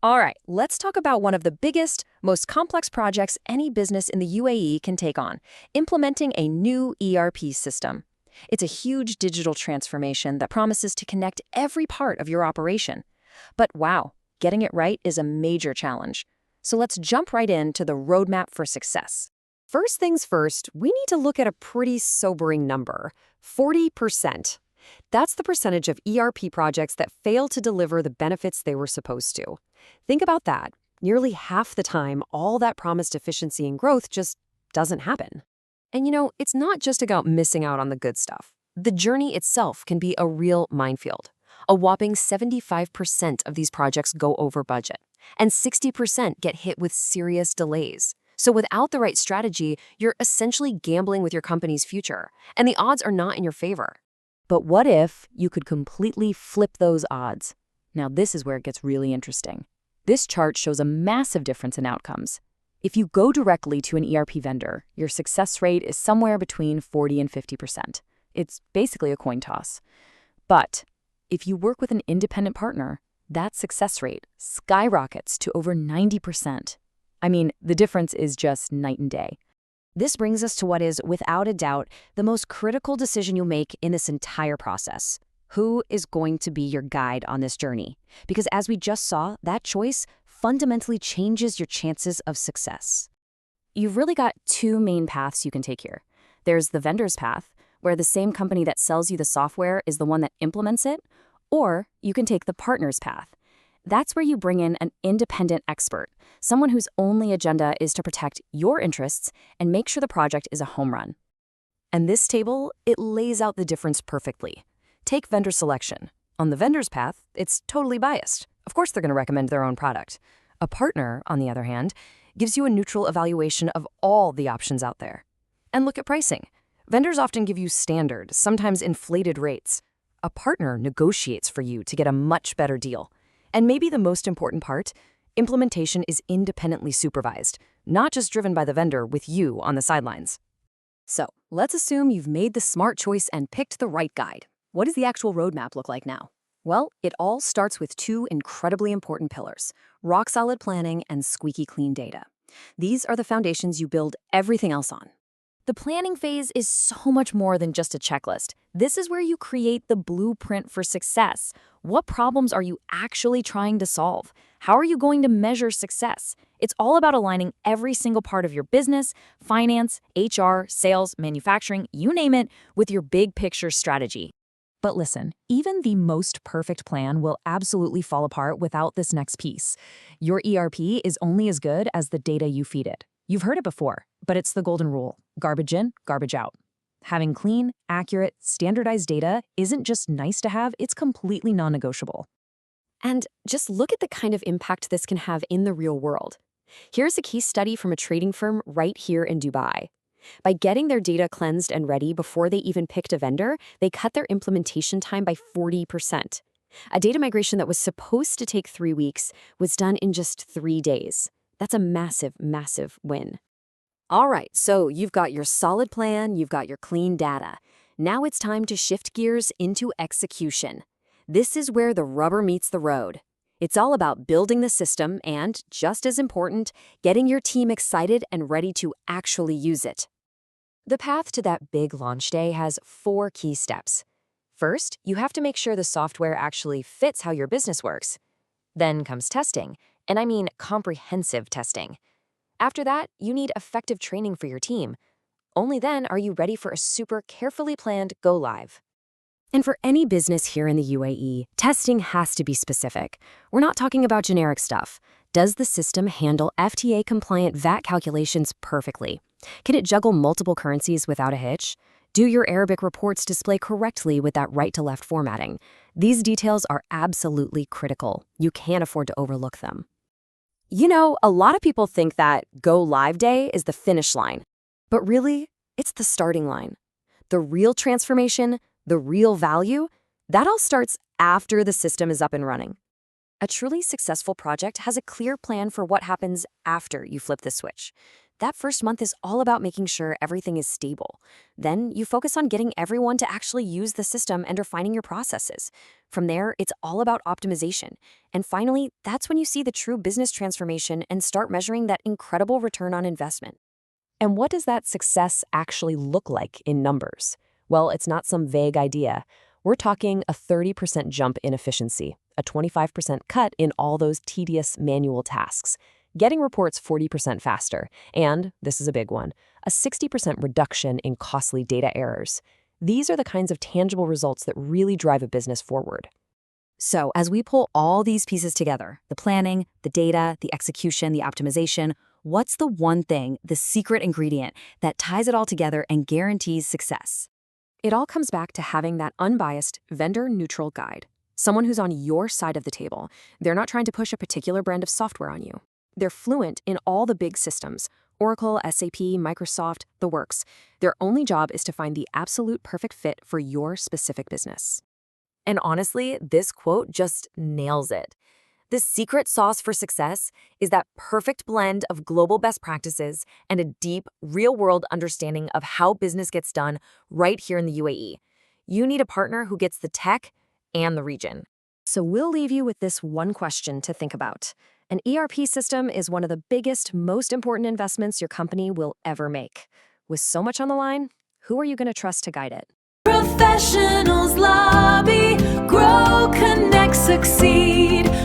All right, let's talk about one of the biggest, most complex projects any business in the UAE can take on, implementing a new ERP system. It's a huge digital transformation that promises to connect every part of your operation. But wow, getting it right is a major challenge. So let's jump right into the roadmap for success. First things first, we need to look at a pretty sobering number, 40%. That's the percentage of ERP projects that fail to deliver the benefits they were supposed to. Think about that. Nearly half the time, all that promised efficiency and growth just doesn't happen. And it's not just about missing out on the good stuff. The journey itself can be a real minefield. A whopping 75% of these projects go over budget, and 60% get hit with serious delays. So without the right strategy, you're essentially gambling with your company's future, and the odds are not in your favor. But what if you could completely flip those odds? Now, this is where it gets really interesting. This chart shows a massive difference in outcomes. If you go directly to an ERP vendor, your success rate is somewhere between 40 and 50%. It's basically a coin toss. But if you work with an independent partner, that success rate skyrockets to over 90%. I mean, the difference is just night and day. This brings us to what is, without a doubt, the most critical decision you'll make in this entire process. Who is going to be your guide on this journey? Because as we just saw, that choice fundamentally changes your chances of success. You've really got two main paths you can take here. There's the vendor's path, where the same company that sells you the software is the one that implements it, or you can take the partner's path. That's where you bring in an independent expert, someone whose only agenda is to protect your interests and make sure the project is a home run. And this table, it lays out the difference perfectly. Take vendor selection. On the vendor's path, it's totally biased. Of course, they're going to recommend their own product. A partner, on the other hand, gives you a neutral evaluation of all the options out there. And look at pricing. Vendors often give you standard, sometimes inflated rates. A partner negotiates for you to get a much better deal. And maybe the most important part, implementation is independently supervised, not just driven by the vendor with you on the sidelines. So, let's assume you've made the smart choice and picked the right guide. What does the actual roadmap look like now? Well, it all starts with two incredibly important pillars: rock-solid planning and squeaky clean data. These are the foundations you build everything else on. The planning phase is so much more than just a checklist. This is where you create the blueprint for success. What problems are you actually trying to solve? How are you going to measure success? It's all about aligning every single part of your business, finance, HR, sales, manufacturing, you name it, with your big picture strategy. But listen, even the most perfect plan will absolutely fall apart without this next piece. Your ERP is only as good as the data you feed it. You've heard it before, but it's the golden rule: garbage in, garbage out. Having clean, accurate, standardized data isn't just nice to have, it's completely non-negotiable. And just look at the kind of impact this can have in the real world. Here's a case study from a trading firm right here in Dubai. By getting their data cleansed and ready before they even picked a vendor, they cut their implementation time by 40%. A data migration that was supposed to take 3 weeks was done in just 3 days. That's a massive, massive win. All right, so you've got your solid plan, you've got your clean data. Now it's time to shift gears into execution. This is where the rubber meets the road. It's all about building the system and, just as important, getting your team excited and ready to actually use it. The path to that big launch day has 4 key steps. First, you have to make sure the software actually fits how your business works. Then comes testing, and I mean comprehensive testing. After that, you need effective training for your team. Only then are you ready for a super carefully planned go-live. And for any business here in the UAE, testing has to be specific. We're not talking about generic stuff. Does the system handle FTA-compliant VAT calculations perfectly? Can it juggle multiple currencies without a hitch? Do your Arabic reports display correctly with that right-to-left formatting? These details are absolutely critical. You can't afford to overlook them. A lot of people think that go live day is the finish line. But really, it's the starting line. The real transformation, the real value, that all starts after the system is up and running. A truly successful project has a clear plan for what happens after you flip the switch. That first month is all about making sure everything is stable. Then you focus on getting everyone to actually use the system and refining your processes. From there, it's all about optimization. And finally, that's when you see the true business transformation and start measuring that incredible return on investment. And what does that success actually look like in numbers? Well, it's not some vague idea. We're talking a 30% jump in efficiency, a 25% cut in all those tedious manual tasks, getting reports 40% faster, and, this is a big one, a 60% reduction in costly data errors. These are the kinds of tangible results that really drive a business forward. So, as we pull all these pieces together, the planning, the data, the execution, the optimization, what's the one thing, the secret ingredient, that ties it all together and guarantees success? It all comes back to having that unbiased, vendor-neutral guide. Someone who's on your side of the table. They're not trying to push a particular brand of software on you. They're fluent in all the big systems, Oracle, SAP, Microsoft, the works. Their only job is to find the absolute perfect fit for your specific business. And honestly, this quote just nails it. The secret sauce for success is that perfect blend of global best practices and a deep, real-world understanding of how business gets done right here in the UAE. You need a partner who gets the tech and the region. So we'll leave you with this one question to think about. An ERP system is one of the biggest, most important investments your company will ever make. With so much on the line, who are you going to trust to guide it? Professionals lobby, grow, connect, succeed.